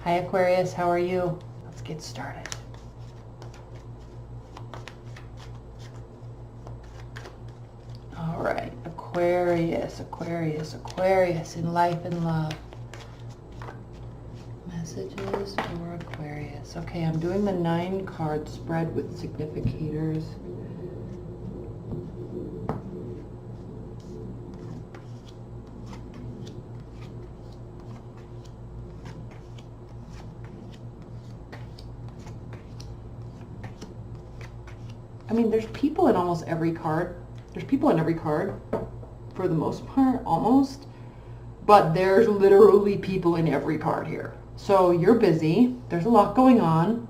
Hi Aquarius, how are you? Let's get started. All right, Aquarius, Aquarius, Aquarius, in life and love. Messages for Aquarius. Okay, I'm doing the 9-card spread with significators. I mean, there's people in almost every card. There's people in every card, for the most part, almost. But there's literally people in every card here. So you're busy. There's a lot going on.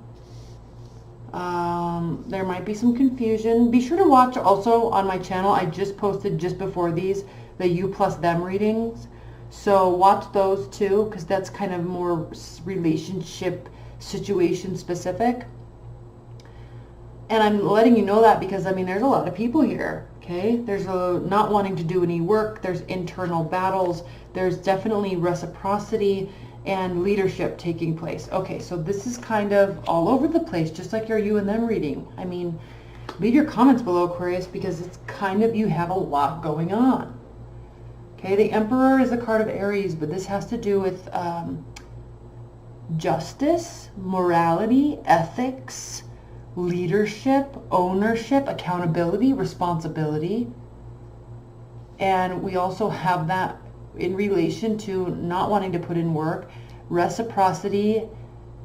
There might be some confusion. Be sure to watch also on my channel. I just posted just before these, the you plus them readings. So watch those too, because that's kind of more relationship situation specific. And I'm letting you know that because, I mean, there's a lot of people here, okay? There's a not wanting to do any work. There's internal battles. There's definitely reciprocity and leadership taking place. Okay, so this is kind of all over the place, just like your you and them reading. I mean, leave your comments below, Aquarius, because it's kind of, you have a lot going on. Okay, the Emperor is a card of Aries, but this has to do with justice, morality, ethics, leadership, ownership, accountability, responsibility. And we also have that in relation to not wanting to put in work, reciprocity,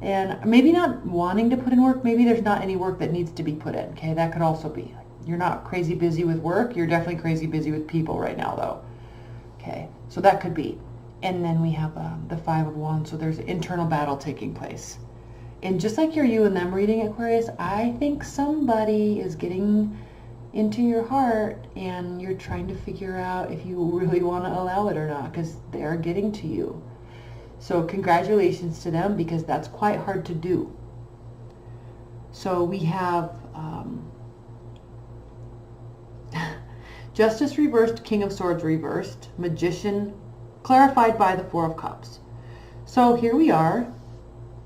and maybe not wanting to put in work. Maybe there's not any work that needs to be put in. Okay, that could also be. You're not crazy busy with work. You're definitely crazy busy with people right now, though. Okay, so that could be. And then we have the 5 of Wands. So there's internal battle taking place. And just like your you and them reading, Aquarius, I think somebody is getting into your heart and you're trying to figure out if you really want to allow it or not, because they're getting to you. So congratulations to them, because that's quite hard to do. So we have Justice reversed, King of Swords reversed, Magician clarified by the 4 of Cups. So here we are.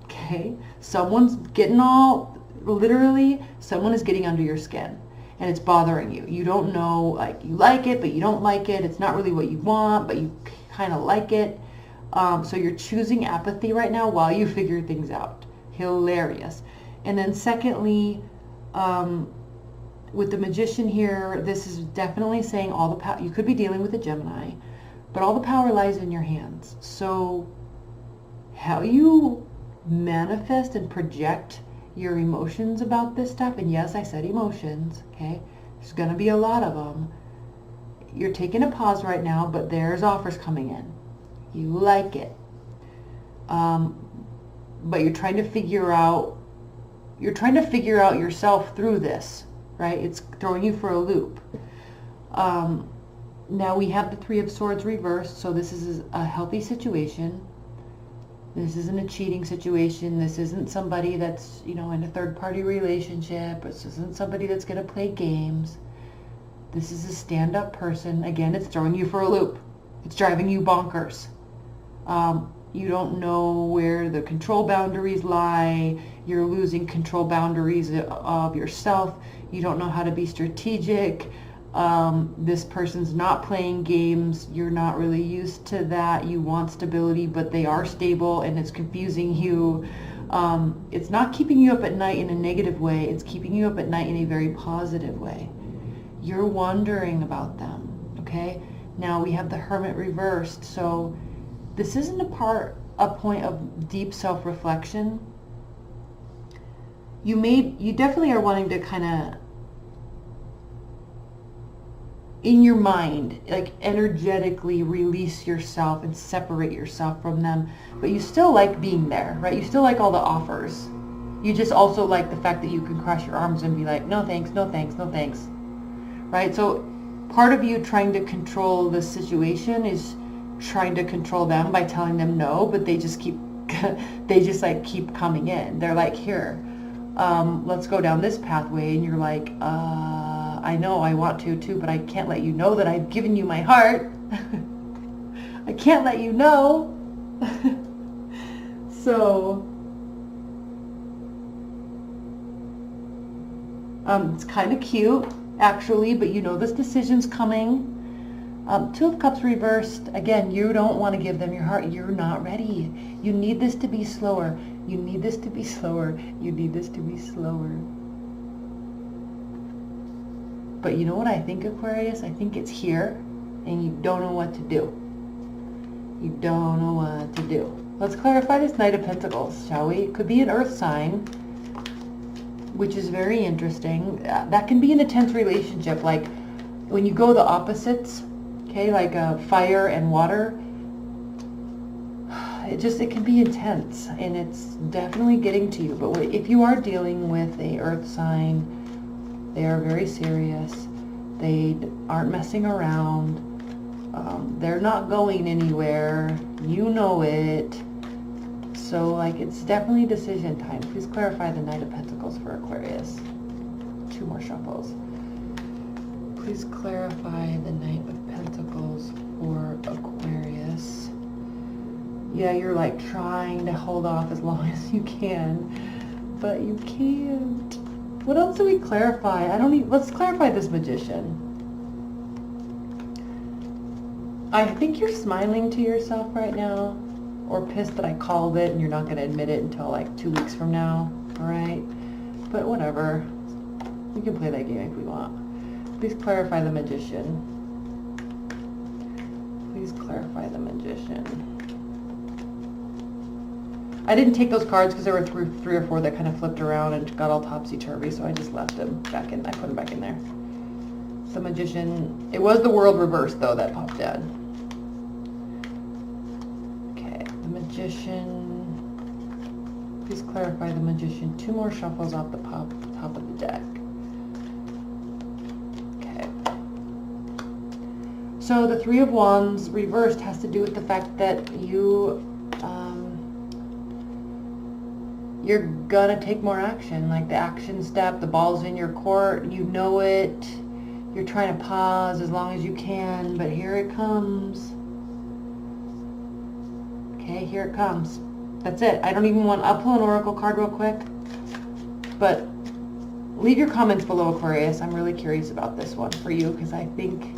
Okay, someone's getting all, literally, someone is getting under your skin and it's bothering you. You don't know, like, you like it, but you don't like it. It's not really what you want, but you kind of like it. So you're choosing apathy right now while you figure things out. Hilarious. And then secondly, with the Magician here, this is definitely saying all the power, you could be dealing with a Gemini, but all the power lies in your hands. So how you manifest and project your emotions about this stuff, and yes, I said emotions, okay, there's going to be a lot of them. You're taking a pause right now, but there's offers coming in. You like it, but you're trying to figure out yourself through this, right? It's throwing you for a loop. Now we have the 3 of Swords reversed, so this is a healthy situation. This isn't a cheating situation. This isn't somebody that's, you know, in a third-party relationship. This isn't somebody that's going to play games. This is a stand-up person. Again, it's throwing you for a loop. It's driving you bonkers. You don't know where the control boundaries lie. You're losing control boundaries of yourself. You don't know how to be strategic. This person's not playing games. You're not really used to that. You want stability, but they are stable, and it's confusing you. It's not keeping you up at night in a negative way. It's keeping you up at night in a very positive way. You're wondering about them, okay? Now we have the Hermit reversed, so this isn't a point of deep self-reflection. You definitely are wanting to kind of, in your mind, like energetically release yourself and separate yourself from them, but you still like being there, right? You still like all the offers. You just also like the fact that you can cross your arms and be like, no thanks, no thanks, no thanks, right? So part of you trying to control the situation is trying to control them by telling them no, but they just keep keep coming in. They're like, here, let's go down this pathway, and you're like, I know I want to too, but I can't let you know that I've given you my heart. I can't let you know. So it's kind of cute, actually, but you know this decision's coming. Two of Cups reversed. Again, you don't want to give them your heart. You're not ready. You need this to be slower. You need this to be slower. You need this to be slower. But you know what I think, Aquarius? I think it's here, and you don't know what to do. You don't know what to do. Let's clarify this Knight of Pentacles, shall we? It could be an earth sign, which is very interesting. That can be an intense relationship, like when you go the opposites, okay, like fire and water. It can be intense, and it's definitely getting to you. But if you are dealing with a earth sign, they are very serious. They aren't messing around. They're not going anywhere. You know it. So, like, it's definitely decision time. Please clarify the Knight of Pentacles for Aquarius. 2 more shuffles. Please clarify the Knight of Pentacles for Aquarius. Yeah, you're like trying to hold off as long as you can, but you can't. What else do we clarify? Let's clarify this Magician. I think you're smiling to yourself right now, or pissed that I called it and you're not going to admit it until like 2 weeks from now, all right? But whatever. We can play that game if we want. Please clarify the Magician. Please clarify the Magician. I didn't take those cards because there were 3 or 4 that kind of flipped around and got all topsy-turvy, so I just left them back in. I put them back in there. The Magician. It was the World reversed, though, that popped dead. Okay, the Magician. Please clarify the Magician. 2 more shuffles off the top of the deck. Okay. So the 3 of Wands reversed has to do with the fact that you're gonna take more action, like the action step, the ball's in your court, you know it, you're trying to pause as long as you can, but here it comes. Okay, here it comes. That's it. I'll pull an oracle card real quick, but leave your comments below, Aquarius. I'm really curious about this one for you, because I think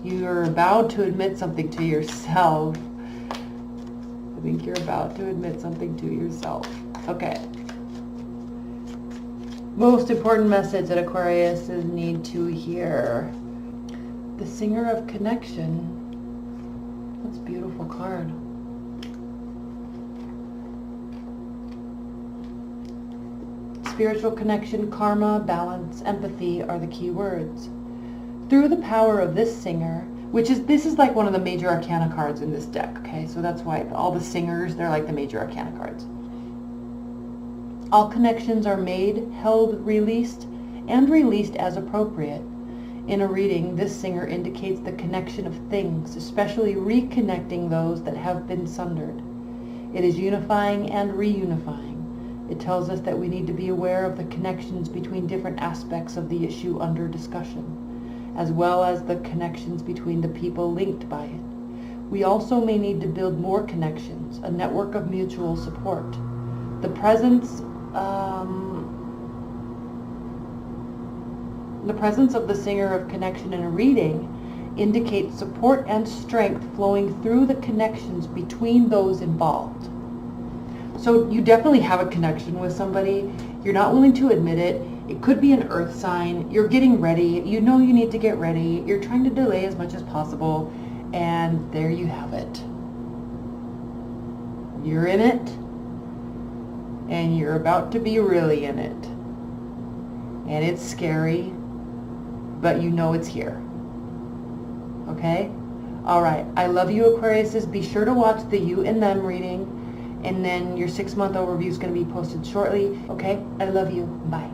you're about to admit something to yourself. I think you're about to admit something to yourself. Okay. Most important message that Aquarius need to hear. The Singer of Connection. That's a beautiful card. Spiritual connection, karma, balance, empathy are the key words. Through the power of this singer, this is like one of the major arcana cards in this deck, okay? So that's why all the singers, they're like the major arcana cards. All connections are made, held, released, and released as appropriate. In a reading, this singer indicates the connection of things, especially reconnecting those that have been sundered. It is unifying and reunifying. It tells us that we need to be aware of the connections between different aspects of the issue under discussion, as well as the connections between the people linked by it. We also may need to build more connections, a network of mutual support. The presence of the Singer of Connection in a reading indicates support and strength flowing through the connections between those involved. So you definitely have a connection with somebody. You're not willing to admit it. It could be an earth sign. You're getting ready. You know you need to get ready. You're trying to delay as much as possible. And there you have it. You're in it. And you're about to be really in it. And it's scary, but you know it's here. Okay? All right. I love you, Aquariuses. Be sure to watch the You and Them reading, and then your 6-month overview is going to be posted shortly. Okay? I love you. Bye.